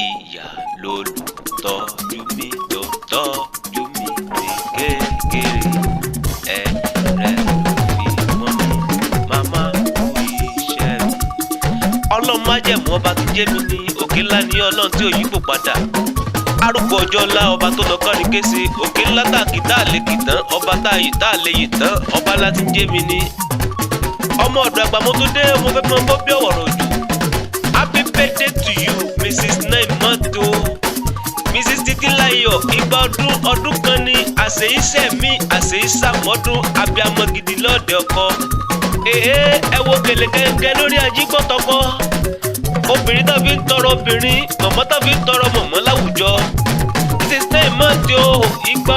Ìyá lolùtọ́jú mi tó tọ́jú mi ní kékeré. Ẹ̀rẹ̀ ló fi mọ́ mi, màmá kú iṣẹ́ mi. Ọlọ́run májẹ̀mú ọba tó jẹ́ mi ní òkè ńlá ní Ọlọ́run tí ò yípo padà. Arúgbó ọjọ́ ńlá ọba tó lọ kọ́ni kése, òkè ńlá tàkì tá a lè kì tán, ọba tá a lè yì tán, ọba láti jẹ́ mi ní. Ọmọ ọ̀dọ̀ àgbà mo tó dé, mo fẹ́ mọ bó bí ọ̀wọ̀rọ̀ òjò. Happy birthday to you, Mrs. Naimoto. Mrs. Titilayo, igba ọdún kan ni àṣeyíṣẹ́ mi, àṣeyíṣàmọ́dún, abiyamọ gidi lọ́ọ̀dẹ ọkọ. Ẹ wo gèlè gẹ́gẹ́ lórí ajígbọ́tọ̀kọ. Obìnrin tó fi ń tọrọ obìnrin, mọ̀mọ́ tó fi ń tọrọ mọ̀mọ́ láwùjọ. Mrs. Naimoto, igba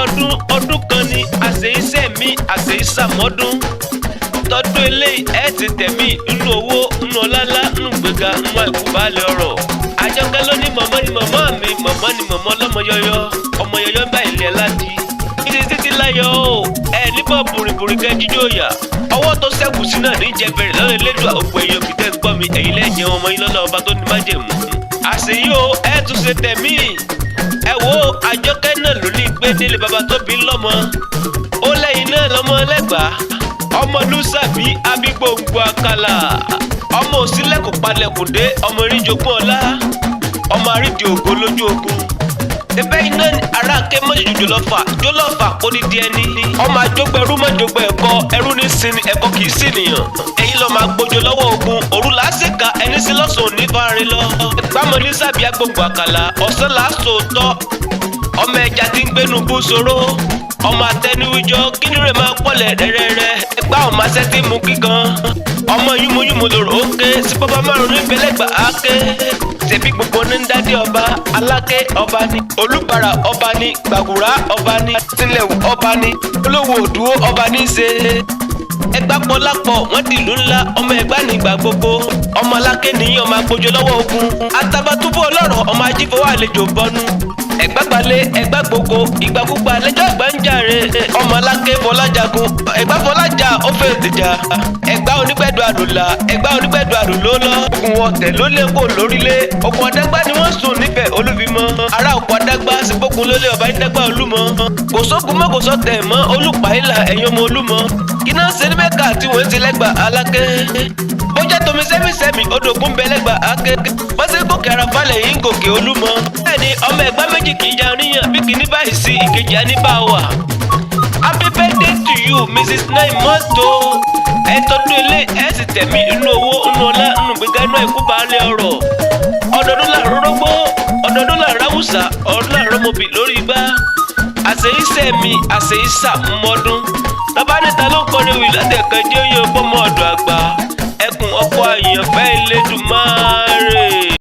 ọdún kan ni àṣeyíṣẹ́ mi, àṣeyíṣàmọ́dún. Tọdún eléyìí ẹ ti tẹ̀mí nínú owó, nínú ọláńlá, nínú gbéga, nínú àìkúbalẹ̀ ọ̀rọ̀. Àjọkẹ́ ló ní mọ̀mọ́ ni mọ̀mọ́ mi, mọ̀mọ́ ni mọ̀mọ́ lọ́mọ yọyọ, ọmọ yọyọ ń bá ilé láti. Mrs. Titilayo o, ẹ níbọ̀ bùrìbùrì kẹ́ jíjó yà. Ọwọ́ tó ṣẹ́kù sí náà ní jẹ bẹ̀rẹ̀ lọ́rọ̀ elédùn òpó èèyàn bí tẹ́ ń gbọ́ mi, ẹ̀yin lẹ́jẹ̀ ọmọ yín lọ́nà ọba tó ní májẹ̀mú. Àṣeyí o, ẹ tún ṣe tẹ̀mí. Ẹ wo Àjọkẹ́ náà ló ní gbé délé baba tó bí lọ́mọ. Ó lẹ́yìn náà lọ́mọ lẹ́gbàá. Omolusabi abigbongbo akala, ọmọ òsínlẹ̀kùn palẹ̀kùn dé, ọmọ eríjogún ọlá, ọmọ àrídìí ògo lójú ogun. Ẹbẹ́ iná ara ké mọ́jòjò jólọ́fà kó ní di ẹni. Ọmọ àjọgbẹ́ ẹrú mọ́jọgbẹ́ ẹ̀kọ́, ẹrú ní sinmi ẹ̀kọ́ kìí sì nìyàn. Ẹ̀yin lọ́ọ́ máa gbójo lọ́wọ́ ogun, òru làásìkà ẹni sí lọ́sàn-án ní fárin lọ. Omolusabi agbongbo àkàlà, ọ̀sán làásò tọ́. Ọmọ ẹja tí ń gbénu bú soró, ọmọ àtẹnuwíjọ kíni rẹ̀ máa pọ̀lẹ̀ rẹ́rẹ́rẹ́. Ẹgbà ọmọ asẹ́ tí mú kíkan, ọmọ yúmuyúmu lòrò ó ké, sí bàbá márùn ní ìbẹ́lẹ́gbà á ké. Ṣèbí gbogbo ní ń dádé ọba, aláké ọba ni, olúbàrà ọba ni, gbàgùrá ọba ni, sílẹ̀wù ọba ni, olówó òdúró ọba ní í ṣe. Ẹgbà pọ̀lápọ̀ wọ́n di ìlú ńlá, ọmọ Ẹ̀gbá nígbà gbogbo, ọmọ aláké nìyí ọmọ agbójo lọ́wọ́ ogun, Àtàbàtúbú ọlọ́rọ̀ ọmọ ajífọwọ́ àlejò bọ́nú. Ẹ̀gbá gbalẹ̀ Ẹ̀gbá gbogbo, ìgbàkúgbà lẹ́jọ́ Ẹ̀gbá ń jàre. Ọmọ aláké fọlájagun, Ẹ̀gbá fọlájà ó fẹ́ ìdìjà. Ẹ̀gbá onígbẹ̀dù àrùlà, Ẹ̀gbá onígbẹ̀dù àrùlólọ́. Ogun ọ̀tẹ̀ ló lé kó lórílé. Òkun Adágbá ni wọ́n sùn níbẹ̀ Olúfimọ́. Ará Òkun Adágbá sì gbógun lólé ọba Ìdágbà Olúmọ. Kò sógun mọ́ kò sọ́tẹ̀ mọ́ Olúpàílà ẹ̀yin ọmọ Olúmọ. Iná ṣe ní Mẹ́kà tí wọ́n ti lẹ́gbà aláké. Bó jẹ́ tomi sẹ́mísẹ́mì odògùn bẹ lẹ́gbà áké. Bọ́sẹ̀ gòkè àràfàlẹ̀ yìí ń gòkè Olúmọ. Bẹ́ẹ̀ni ọmọ Ẹ̀gbá méjì kì í jaríyàn bí kìíní báyìí sí ìkejì á ní bá wà. Happy birthday to you, Mrs. Naimoto. Ẹ tọdún ilé ẹ sì tẹ̀mí inú owó, inú ọlá, inú gbéga, inú ẹ̀kú baálé ọrọ̀. Ọdọọdún là rórógbó, ọdọọdún là ráwùsà, ọdún là rọmọbì lórí igbá. Àṣeyíṣẹ́ mi, àṣeyíṣà mọ́dún. Bàbá níta ló ń kọrin wì látẹ̀kẹ́ jẹ́